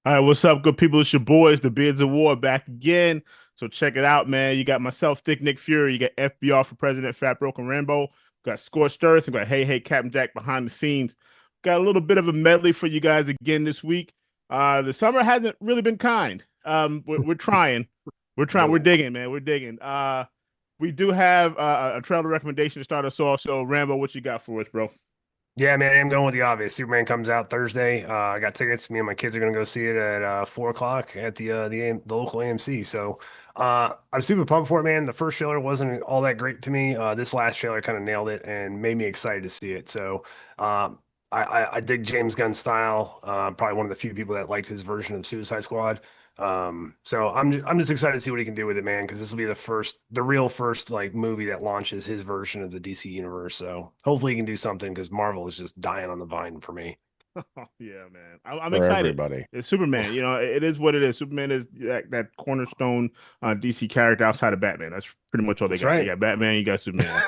All right, what's up, good people? It's your boys, the Beards of War, back again. So check it out, man. You got myself, Thick Nick Fury. You got FBR for President, Fat Broken Rambo. Got Scorched Earth, and got Hey Hey Captain Jack behind the scenes. Got a little bit of a medley for you guys again this week. The summer hasn't really been kind. We're trying. We're trying. We're No. digging, man. We're digging. We do have a trailer recommendation to start us off. So Rambo, what you got for us, bro? Yeah, man, I'm going with the obvious. Superman comes out Thursday. I got tickets. Me and my kids are gonna go see it at 4 o'clock at the local AMC. So I'm super pumped for it, man. The first trailer wasn't all that great to me. This last trailer kind of nailed it and made me excited to see it. So I dig James Gunn's style. Probably one of the few people that liked his version of Suicide Squad. So I'm just excited to see what he can do with it, man, because this will be the real first like movie that launches his version of the DC universe. So hopefully he can do something because Marvel is just dying on the vine for me. Yeah, man. I'm for excited. everybody. It's Superman. It is what it is. Superman is that cornerstone DC character outside of Batman. That's pretty much all they That's got. You right. got Batman, you got Superman.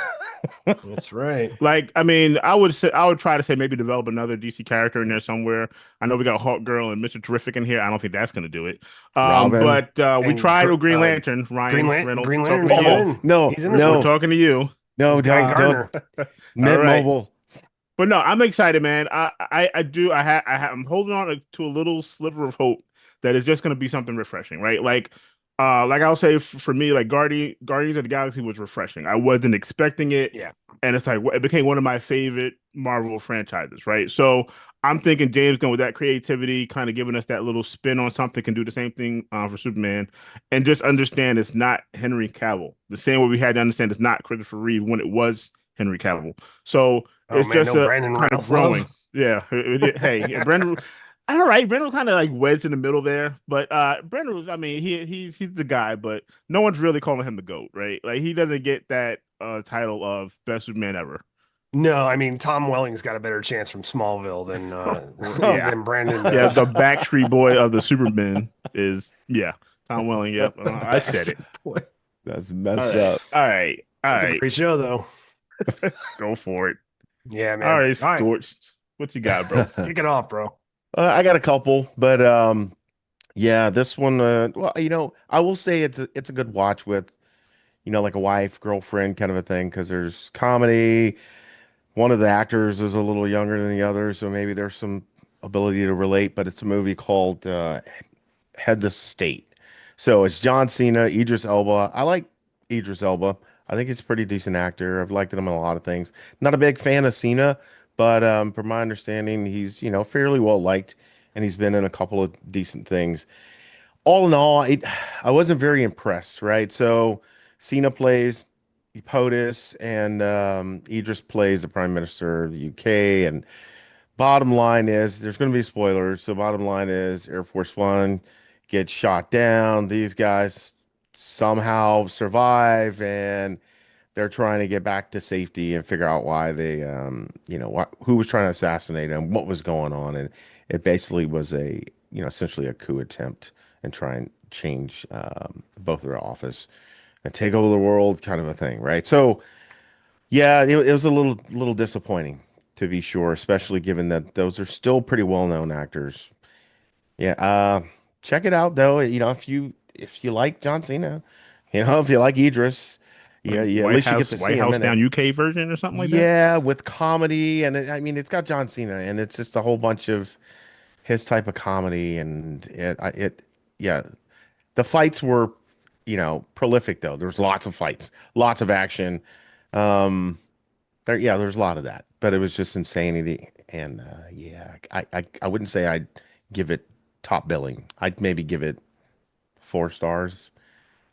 That's right. Like, I mean, I would try to say maybe develop another DC character in there somewhere. I know we got Hawk Girl and Mr. Terrific in here. I don't think that's gonna do it. Robin. But we And tried with Green Lantern, Ryan Reynolds. Green Talking Lantern's to coming you. Oh in. no, He's in this We're one. no, talking to you. no! It's Guy Don't. Gardner. All Mint right. Mobile. But no, I'm excited, man. I do. I'm holding on to a little sliver of hope that it's just going to be something refreshing, right? Like I'll say for me, like Guardians of the Galaxy was refreshing. I wasn't expecting it, Yeah. and it's like it became one of my favorite Marvel franchises, right? So I'm thinking James Gunn with that creativity, kind of giving us that little spin on something, can do the same thing for Superman, and just understand it's not Henry Cavill. The same way we had to understand it's not Christopher Reeve when it was Henry Cavill. So Oh it's man, just no a Brandon kind of Routh growing. love. Yeah. Hey, yeah, Brendan. All right, Brendan kind of like wedged in the middle there, but Brendan was. I mean, he's the guy, but no one's really calling him the GOAT, right? Like he doesn't get that title of best Superman ever. No, I mean Tom Welling's got a better chance from Smallville than Yeah, than Brandon yeah. The does. Backstreet Boy of the Superman is Tom Welling. Yep, I said it. Backstreet Boy. That's All messed right, up. all right, all That's a right. great show though. Go for it. Yeah, All man. right, All right, Scorched. What you got, bro? kick it off, bro. I got a couple, but yeah, this one. Well, I will say it's a good watch with like a wife, girlfriend kind of a thing because there's comedy. One of the actors is a little younger than the other, so maybe there's some ability to relate. But it's a movie called Head of State. So it's John Cena, Idris Elba. I like Idris Elba. I think he's a pretty decent actor. I've liked him in a lot of things. Not a big fan of Cena, but from my understanding, he's fairly well liked, and he's been in a couple of decent things. All in all, I wasn't very impressed, right? So Cena plays POTUS, and Idris plays the Prime Minister of the UK, and bottom line is, there's going to be spoilers. So bottom line is, Air Force One gets shot down. These guys somehow survive, and they're trying to get back to safety and figure out why they, who was trying to assassinate them, what was going on, and it basically was essentially a coup attempt and try and change both of their office and take over the world, kind of a thing, right? So. Yeah, it was a little disappointing to be sure, especially given that those are still pretty well-known actors. Yeah, check it out though. If you like John Cena, if you like Idris, Like yeah, at least you get to White see him House in it. Down UK version or something like that. Yeah, with comedy I mean, it's got John Cena, and it's just a whole bunch of his type of comedy, and yeah, the fights were, prolific though. There was lots of fights, lots of action. Um, there's a lot of that, but it was just insanity. And yeah, I wouldn't say I'd give it top billing. I'd maybe give it 4 stars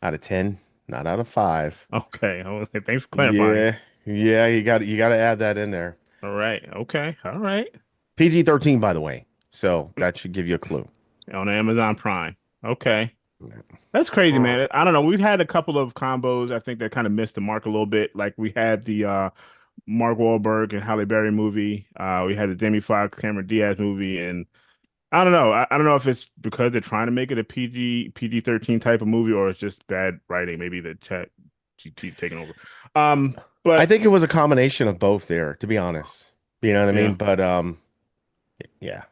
out of 10, not out of 5. Okay. Thanks for clarifying. Yeah, yeah, you got to add that in there. All right. Okay. All right. PG-13, by the way, so that should give you a clue. On Amazon Prime. Okay. That's crazy, Hmm. man. I don't know. We've had a couple of combos, I think, that kind of missed the mark a little bit. Like we had the Mark Wahlberg and Halle Berry movie. We had the Jamie Foxx, Cameron Diaz movie, and I don't know. I don't know if it's because they're trying to make it a PG-13 type of movie, or it's just bad writing. Maybe the chat GT taking over. I But think it was a combination of both there, to be honest. You know what I yeah. mean? But yeah.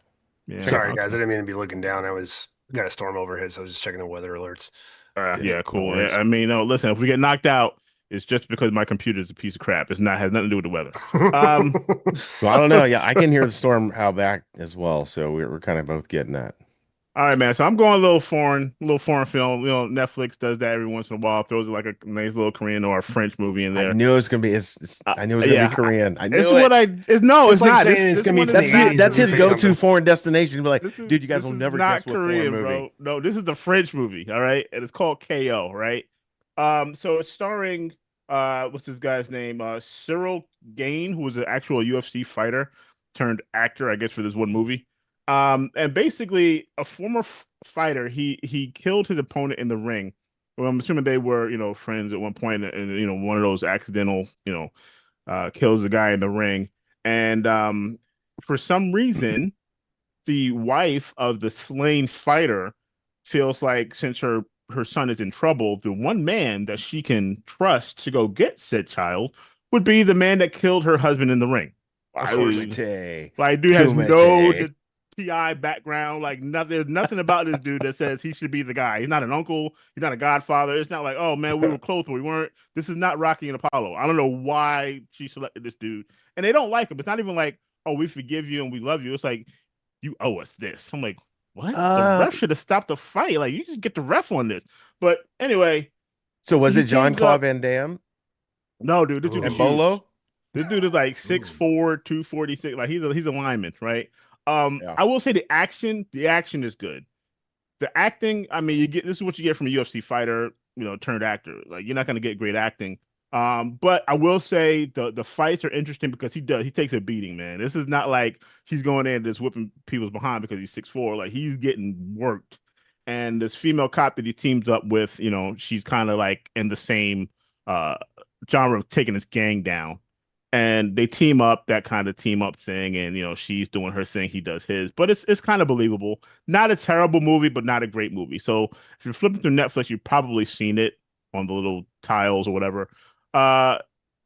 Yeah. Sorry, Okay. guys. I didn't mean to be looking down. I was got a storm overhead, so I was just checking the weather alerts. Yeah, No cool. worries. I mean, no, listen, if we get knocked out, it's just because my computer is a piece of crap. It's not has nothing to do with the weather. Um, Well, I don't know. Yeah, I can hear the storm out back as well, so we're kind of both getting that. all right, man. So I'm going a little foreign film. You know, Netflix does that every once in a while. Throws like a nice little Korean or a French movie in I there. knew it was gonna be. I knew it was gonna be Yeah, Korean. I it's knew what it. I. It's no, It's it's like not. saying it's This gonna be one from is the not. 80s That's and we his say go-to something. foreign destination. Be like, This is dude, you guys this will is never guess not what foreign Korean, movie. bro. No, this is the French movie. All right, and it's called KO. Right. So it's starring what's this guy's name? Cyril Gain, who was an actual UFC fighter turned actor, I guess, for this one movie. And basically a former fighter. He killed his opponent in the ring. Well, I'm assuming they were, friends at one point, and one of those accidental, kills the guy in the ring. And for some reason, the wife of the slain fighter feels like since her son is in trouble, the one man that she can trust to go get said child would be the man that killed her husband in the ring. Of course. Kumite. Like, dude has no Kumite. PI background. Like, nothing. There's nothing about this dude that says he should be the guy. He's not an uncle. He's not a godfather. It's not like, oh man, we were close, but we weren't. This is not Rocky and Apollo. I don't know why she selected this dude, and they don't like him. It's not even like, oh, we forgive you and we love you. It's like, you owe us this. I'm like, what? The Uh, ref should have stopped the fight. Like, you should get the ref on this. But anyway, so was he it John teams Claude up. Van Damme No, dude, this dude is and Ooh. huge. Bolo? This dude is like six Ooh. four, 246. Like he's a lineman, right? Yeah. I will say the action is good. The acting, I mean, you get this is what you get from a UFC fighter, turned actor. Like you're not gonna get great acting. But I will say the fights are interesting because he takes a beating, man. This is not like he's going in and just whipping people's behind because he's 6'4". Like he's getting worked. And this female cop that he teams up with, she's kind of like in the same uh genre of taking this gang down. And they team up, that kind of team up thing, and she's doing her thing, he does his. But it's kind of believable. Not a terrible movie, but not a great movie. So if you're flipping through Netflix, you've probably seen it on the little tiles or whatever. Uh,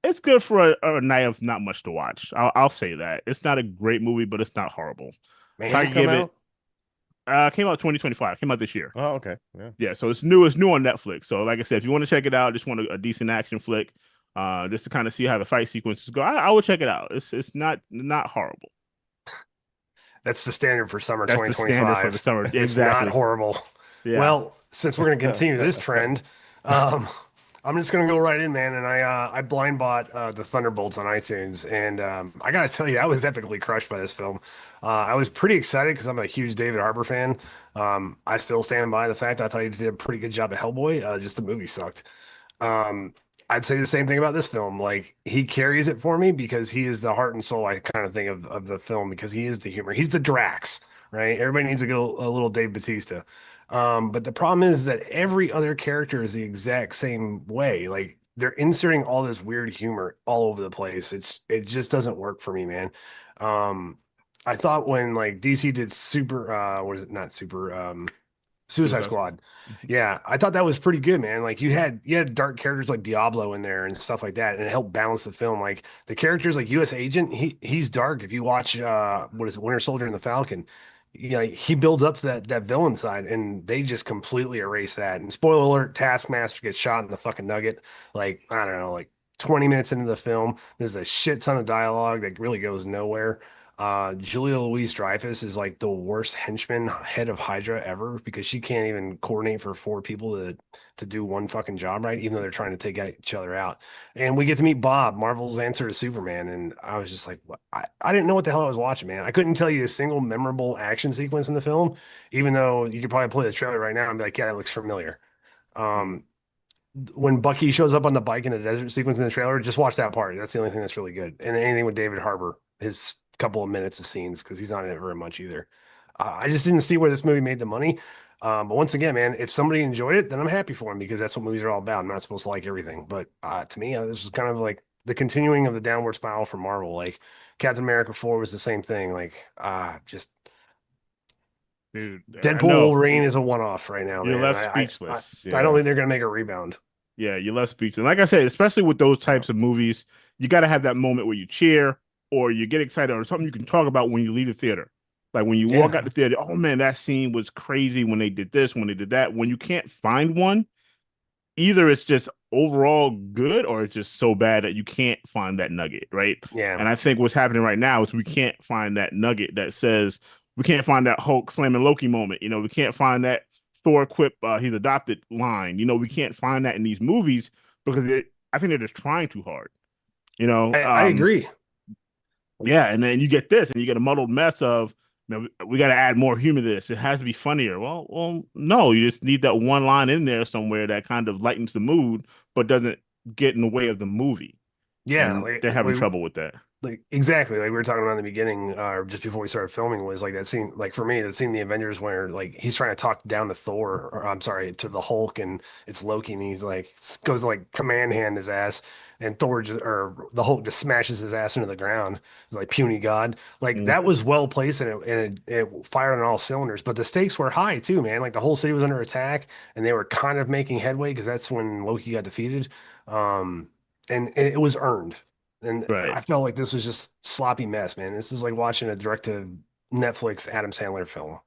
it's good for a night of not much to watch. I'll say that. It's not a great movie, but it's not horrible. When If I did it could come give it, out? came out 2025, came out this year. Oh, okay. Yeah. Yeah, so it's new. It's new on Netflix. So like I said, if you want to check it out, just want a decent action flick, just to kind of see how the fight sequences go, I would check it out. It's not horrible. That's the standard for summer That's the standard for the 2025. summer. It's not Exactly. horrible. Yeah. Well, since we're going to continue this trend, um, I'm just going to go right in, man. And I blind bought the Thunderbolts on iTunes, and I got to tell you, I was epically crushed by this film. I was pretty excited because I'm a huge David Harbour fan. I still stand by the fact that I thought he did a pretty good job at Hellboy. Just the movie sucked. Um, I'd say the same thing about this film. Like he carries it for me because he is the heart and soul, I kind of think of the film because he is the humor. He's the Drax, right? Everybody needs a little Dave Batista. But the problem is that every other character is the exact same way. Like they're inserting all this weird humor all over the place. It just doesn't work for me, man. Um, I thought when like DC did Super, what is it? Not Super. Suicide Suicide Squad. Squad. Yeah, I thought that was pretty good, man. Like you had dark characters like Diablo in there and stuff like that, and it helped balance the film. Like the characters like US Agent, he's dark. If you watch what is it, Winter Soldier and the Falcon, he builds up to that villain side, and they just completely erase that. And spoiler alert, Taskmaster gets shot in the fucking nugget. Like, I don't know, like 20 minutes into the film, there's a shit ton of dialogue that really goes nowhere. Julia Louis-Dreyfus is like the worst henchman head of Hydra ever because she can't even coordinate for four people to do one fucking job right, even though they're trying to take each other out. And we get to meet Bob, Marvel's answer to Superman, and I was just like, what? I didn't know what the hell I was watching, man. I couldn't tell you a single memorable action sequence in the film, even though you could probably play the trailer right now and be like, yeah, it looks familiar. Um, when Bucky shows up on the bike in the desert sequence in the trailer, just watch that part. That's the only thing that's really good. And anything with David Harbour, his couple of minutes of scenes, because he's not in it very much either. I just didn't see where this movie made the money. But once again, man, if somebody enjoyed it, then I'm happy for him because that's what movies are all about. I'm not supposed to like everything. But to me, this was kind of like the continuing of the downward spiral for Marvel. Like Captain America 4 was the same thing. Like, just Dude, I Deadpool know. Wolverine is a one-off right now, You're man. left I speechless. I don't Yeah. think they're gonna make a rebound. Yeah, you're left speechless. Like I said, especially with those types of movies, you got to have that moment where you cheer or you get excited or something you can talk about when you leave the theater. Like when you walk out Yeah. the theater, oh man, that scene was crazy when they did this, when they did that. When you can't find one, either it's just overall good or it's just so bad that you can't find that nugget, right? Yeah. And I think what's happening right now is we can't find that nugget that says we can't find that Hulk slamming Loki moment. We can't find that Thor quip he's adopted line. We can't find that in these movies because I think they're just trying too hard. You know, I um, agree. yeah, and then you get this, and you get a muddled mess of, we got to add more humor to this. It has to be funnier. Well, no, you just need that one line in there somewhere that kind of lightens the mood, but doesn't get in the way of the movie. Yeah, And they're having trouble with that. like exactly like we were talking about in the beginning, just before we started filming, was like that scene, like for me, the scene in the Avengers where like he's trying to talk down to Thor, or I'm sorry, to the Hulk, and it's Loki, and he's like goes to like command hand his ass, and Thor just or the Hulk just smashes his ass into the ground. It's like puny god. Like Mm, that was well placed, and it fired on all cylinders. But the stakes were high too, man. Like the whole city was under attack, and they were kind of making headway because that's when Loki got defeated. Um, and it was earned. And right. I felt like this was just sloppy mess, man. This is like watching a direct to Netflix Adam Sandler film.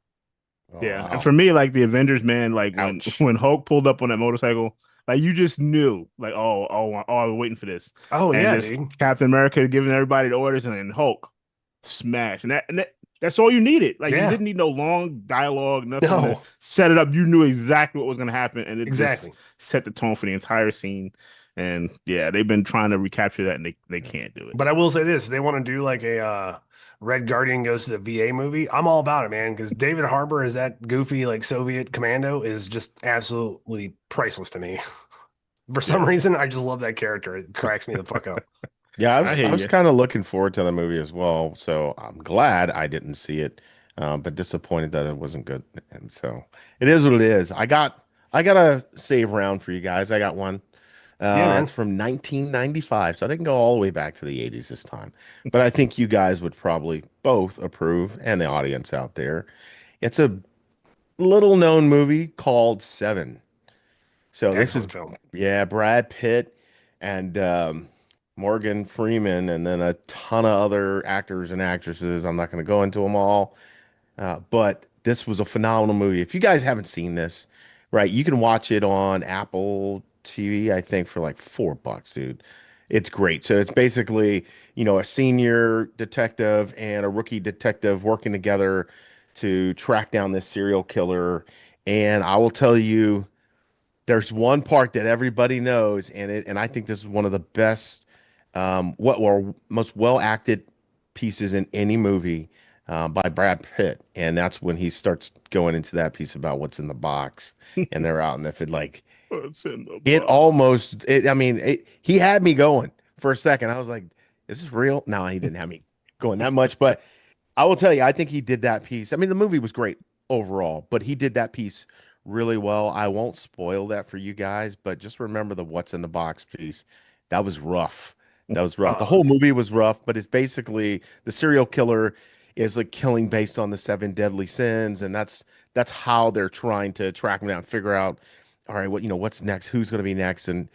Oh, Yeah. And wow. for me, like the Avengers, man, like when Ouch. when Hulk pulled up on that motorcycle, like you just knew, like, I was waiting for this. Oh And yeah, just dude. Captain America giving everybody the orders, and then Hulk smash. That's all you needed. Like you Yeah. didn't need no long dialogue, nothing to No, set it up. You knew exactly what was gonna happen, and it just exactly. set the tone for the entire scene. And yeah, they've been trying to recapture that, and they Yeah. can't do it. But I will say this, they want to do like a Red Guardian goes to the VA movie. I'm all about it, man, because David Harbour as that goofy like Soviet commando is just absolutely priceless to me. For some Yeah, reason, I just love that character. It cracks me the fuck up. Yeah, I I was hear I was you. kind of looking forward to the movie as well, so I'm glad I didn't see it, but disappointed that it wasn't good. And so it is what it is. I got a save round for you guys. I got one. Yeah, It's man. from 1995, so I didn't go all the way back to the 80s this time, but I think you guys would probably both approve, and the audience out there. It's a little known movie called Seven. So this is, Excellent film. yeah, Brad Pitt and Morgan Freeman, and then a ton of other actors and actresses. I'm not going to go into them all, but this was a phenomenal movie. If you guys haven't seen this, right, you can watch it on Apple TV, I think, for like $4, dude. It's great. So it's basically, a senior detective and a rookie detective working together to track down this serial killer. And I will tell you, there's one part that everybody knows, and I think this is one of the best, what or most well acted pieces in any movie, by Brad Pitt, and that's when he starts going into that piece about what's in the box, and they're out in the field. Like What's in the it box? almost, I mean, he had me going for a second. I was like, "Is this real?" No, he didn't have me going that much, but I will tell you, I think he did that piece. I mean, the movie was great overall, but he did that piece really well. I won't spoil that for you guys, but just remember the what's in the box piece. That was rough. That was rough. The Uh, whole movie was rough, but it's basically the serial killer is like killing based on the seven deadly sins, and that's how they're trying to track him down, figure out, all right, what's next, who's going to be next, and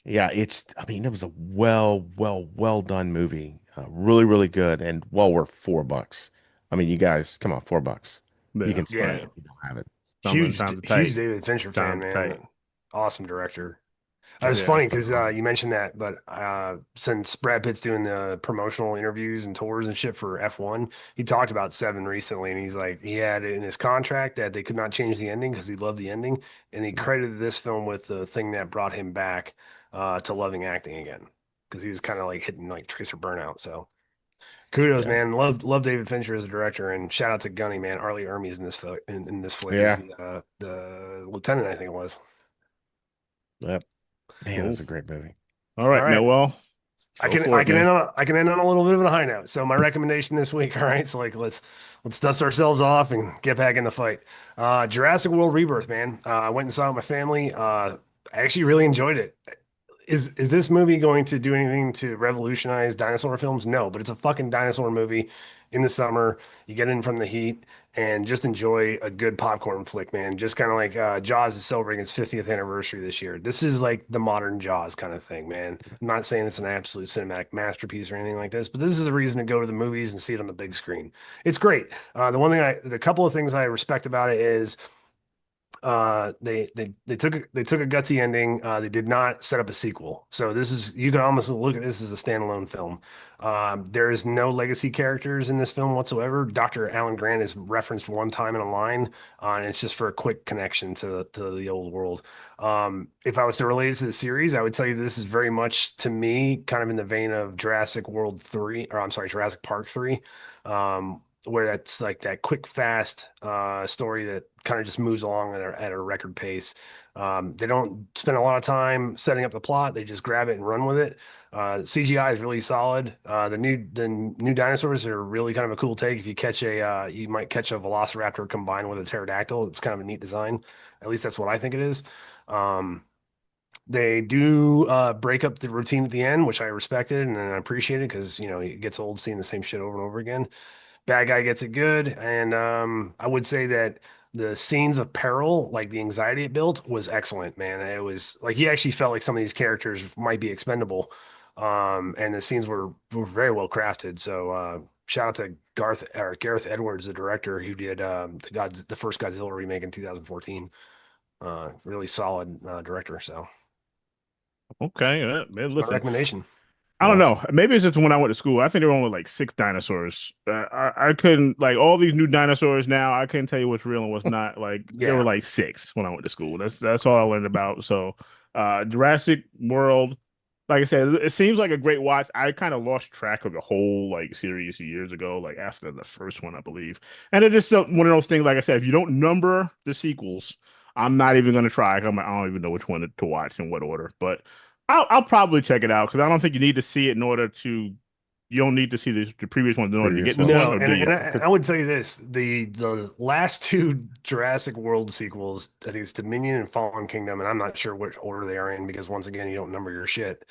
yeah, I mean, it was a well done movie. Really, really good and well worth $4. I mean, you guys, come on, $4. You Yeah, can spend yeah. it if you don't have it. times are Huge tight. David Fincher fan, Times are tight. man. Awesome director. It was It's Yeah. funny because phenomenal. you mentioned that, but since Brad Pitt's doing the promotional interviews and tours and shit for F1, he talked about Seven recently, and he's like, he had it in his contract that they could not change the ending because he loved the ending, and he credited this film with the thing that brought him back to loving acting again because he was kind of like hitting like tracer burnout. So kudos, Yeah. man. Love David Fincher as a director, and shout out to Gunny, man. Arlie Ermey's in in this flick as Yeah. the lieutenant, I think it was. Yep. Man, Cool. that's a great movie. All All right, right. Noel. Go for it, man. I can end on a little bit of a high note. So my recommendation this week, all right. So like let's dust ourselves off and get back in the fight. Jurassic World Rebirth, man. I went and saw it with my family. I actually really enjoyed it. Is this movie going to do anything to revolutionize dinosaur films? No, but it's a fucking dinosaur movie in the summer. You get in from the heat and just enjoy a good popcorn flick, man. Just kind of like Jaws is celebrating its 50th anniversary this year. This is like the modern Jaws kind of thing, man. I'm not saying it's an absolute cinematic masterpiece or anything like this, but this is a reason to go to the movies and see it on the big screen. It's great. The couple of things I respect about it is they took a gutsy ending. They did not set up a sequel, so this is you can almost look at this as a standalone film. There is no legacy characters in this film whatsoever. Dr. Alan Grant is referenced one time in a line, and it's just for a quick connection to the old world. If I was to relate it to the series, I would tell you this is very much to me kind of in the vein of Jurassic World 3, or I'm sorry, Jurassic Park 3. Where that's like that quick, fast story that kind of just moves along at a record pace. They don't spend a lot of time setting up the plot. They just grab it and run with it. CGI is really solid. The new dinosaurs are really kind of a cool take. If you catch you might catch a Velociraptor combined with a pterodactyl. It's kind of a neat design. At least that's what I think it is. They do break up the routine at the end, which I respected and I appreciated because it gets old seeing the same shit over and over again. Bad guy gets it good, and I would say that the scenes of peril, like the anxiety it built, was excellent, man. It was like he actually felt like some of these characters might be expendable, and the scenes were very well crafted. So shout out to Gareth Edwards, the director who did the first Godzilla remake in 2014. Really solid director. So Okay, man, it's my listen. recommendation. I don't Lost. know. Maybe it's just when I went to school. I think there were only like six dinosaurs. I couldn't like all these new dinosaurs now. I couldn't tell you what's real and what's not. Like there were Yeah. like six when I went to school. That's all I learned about. So, Jurassic World, like I said, it seems like a great watch. I kind of lost track of the whole like series years ago, like after the first one, I believe. And it just one of those things. Like I said, if you don't number the sequels, I'm not even gonna try. I don't even know which one to watch in what order, but. I'll probably check it out because I don't think you need to see it in order to. You don't need to see the previous ones in order to Previous get this ones. one, No, or and, do and you? I, I would tell you this: the last two Jurassic World sequels, I think it's Dominion and Fallen Kingdom, and I'm not sure which order they are in because once again, you don't number your shit.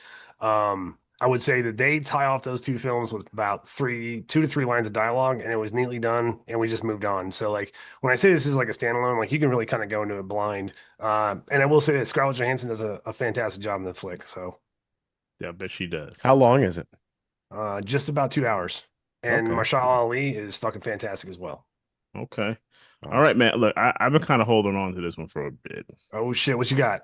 I would say that they tie off those two films with about two to three lines of dialogue, and it was neatly done, and we just moved on. So like when I say this is like a standalone, like you can really kind of go into it blind. And I will say that Scarlett Johansson does a fantastic job in the flick. So Yeah, I bet she does. How long is it? just about 2 hours. And Okay. Marshall Ali is fucking fantastic as well. Okay. All Awesome. right, man. Look, I've been kind of holding on to this one for a bit, Oh shit, what you got?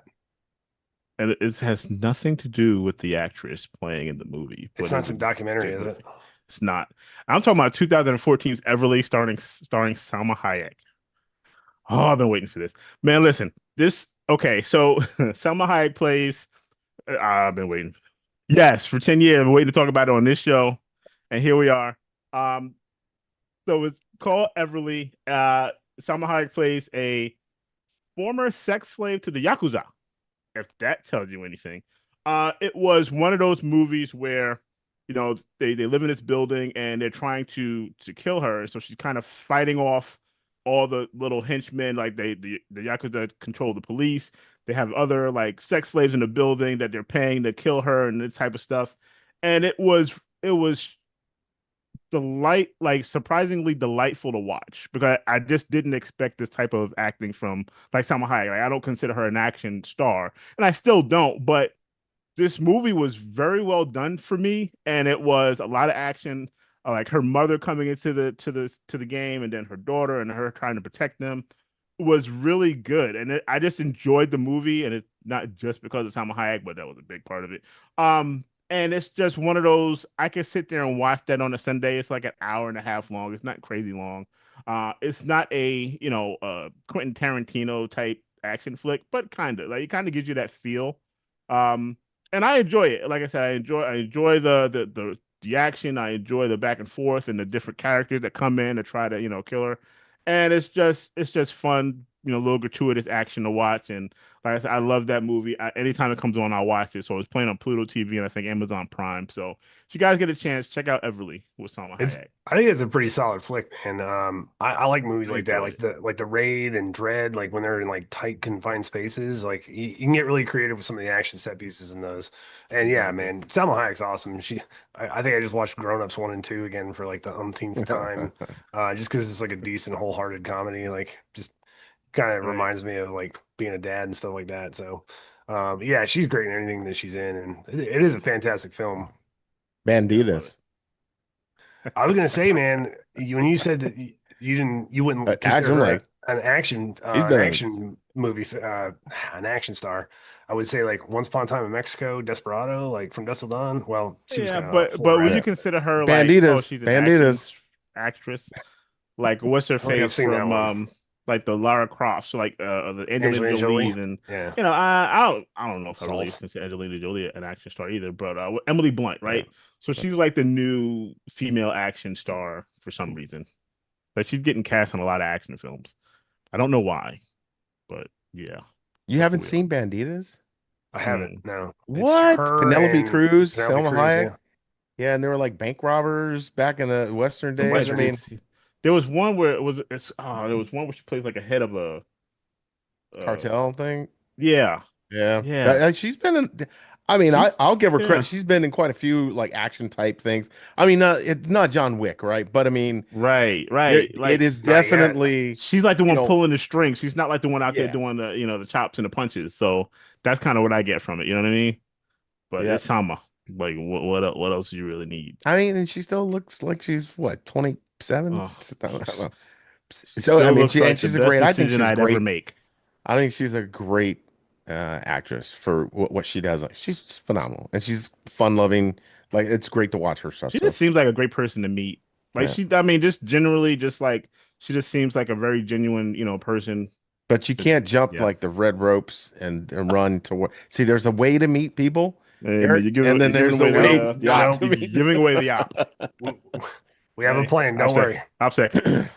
and it has nothing to do with the actress playing in the movie, It's but not it's a some documentary, good is it? movie. It's not. I'm talking about 2014's Everly starring Salma Hayek. Oh, I've been waiting for this. Man, listen. This okay, so Salma Hayek plays I've been waiting. Yes, for 10 years. I've been waiting to talk about it on this show. And here we are. Um, so it's called Everly. Salma Hayek plays a former sex slave to the Yakuza, if that tells you anything. It was one of those movies where, they live in this building and they're trying to kill her. So she's kind of fighting off all the little henchmen, like the Yakuza control the police. They have other like sex slaves in the building that they're paying to kill her and this type of stuff. And it was like surprisingly delightful to watch because I just didn't expect this type of acting from like Salma Hayek. Like I don't consider her an action star, and I still don't. But this movie was very well done for me, and it was a lot of action. Like her mother coming into the game, and then her daughter and her trying to protect them was really good, and I just enjoyed the movie. And it's not just because of Salma Hayek, but that was a big part of it. And it's just one of those I could sit there and watch that on a Sunday. It's like an hour and a half long. It's not crazy long. It's not a Quentin Tarantino type action flick, but kind of like it kind of gives you that feel. Um, and I enjoy it. Like I said, I enjoy the action. I enjoy the back and forth and the different characters that come in to try to kill her. And it's just fun a little gratuitous action to watch. And like I said, I love that movie. Anytime it comes on, I'll watch it. So it's playing on Pluto TV and I think Amazon Prime. So if you guys get a chance, check out Everly with Salma Hayek. I think it's a pretty solid flick, man. I like movies Very like that, good. like the Raid and Dread, like when they're in like tight confined spaces. Like you can get really creative with some of the action set pieces in those. And yeah, Exactly. man, Salma Hayek's awesome. I think I just watched Grown Ups 1 and 2 again for like the umpteenth time, just because it's like a decent, wholehearted comedy. Like just kind of Right. reminds me of like being a dad and stuff like that. So, yeah, she's great in anything that she's in, and it is a fantastic film. Yeah, I love Banditas. I was gonna say, man, when you said that you wouldn't consider I'm her like, she's an been in. action movie, an action star. I would say like Once Upon a Time in Mexico, Desperado, like From Dusk Till Dawn. Well, she was Yeah, kind of a but horror would you Yeah. actor. consider her like, oh, Banditas. she's an action Banditas. actress? Like, what's her I don't think I've face seen that from one. like the Lara Croft, so like the Angelina Angelina Jolie. Jolie's, and Yeah, I don't know if I really Salt. consider Angelina Jolie an action star either, but Emily Blunt, Yeah. right? So she's like the new female action star for some reason. Like she's getting cast in a lot of action films. I don't know why, but yeah, You that's what haven't we seen are. Banditas? I haven't. Mm. No, it's What? her Penelope and Cruz, Penelope Selma Cruz. Hayek. Yeah, Yeah, and they were like bank robbers back in the Western the days. I Western. mean, Banditas. There was one where there was one where she plays like a head of a uh cartel thing. yeah. Yeah, Yeah. she's been in. I mean, She's I'll give her credit. yeah. She's been in quite a few like action type things. I mean, it's not John Wick, right? But I mean, Right, there right. it Like is Not yet. definitely, she's like the you one know, pulling the strings. She's not like the one out there yeah, doing the chops and the punches. So that's kind of what I get from it. You know what I mean? But yeah. it's Sama. Like what else do you really need? I mean, and she still looks like she's what, 27? Oh, I don't know. she So I still mean, looks like the she's a best great. I think decision she's I'd ever great. make. I think she's a great actress for what she does. Like, she's just phenomenal, and she's fun loving. Like it's great to watch her stuff. She just So seems like a great person to meet. Like yeah, I mean, just generally, just like she just seems like a very genuine, person. but you That, can't jump yeah. like the red ropes and run to work. See, there's a way to meet people, Hey man, Eric, and then you're giving there's a away No, way not no, to you're meet. giving away the op. we, we have a Hey, plan. Don't worry. Op second.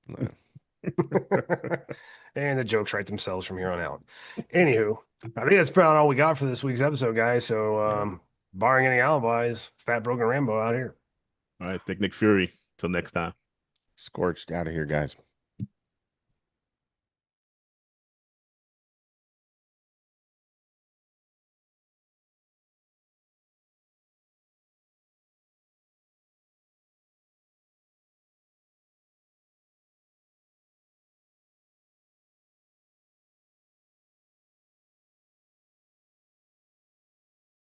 No. And the jokes write themselves from here on out. Anywho, I think that's about all we got for this week's episode, guys. So, Yeah. barring any alibis, Fat Broken Rambo out here. All right, Thick Nick Fury. Till next time. Scorched out of here, guys.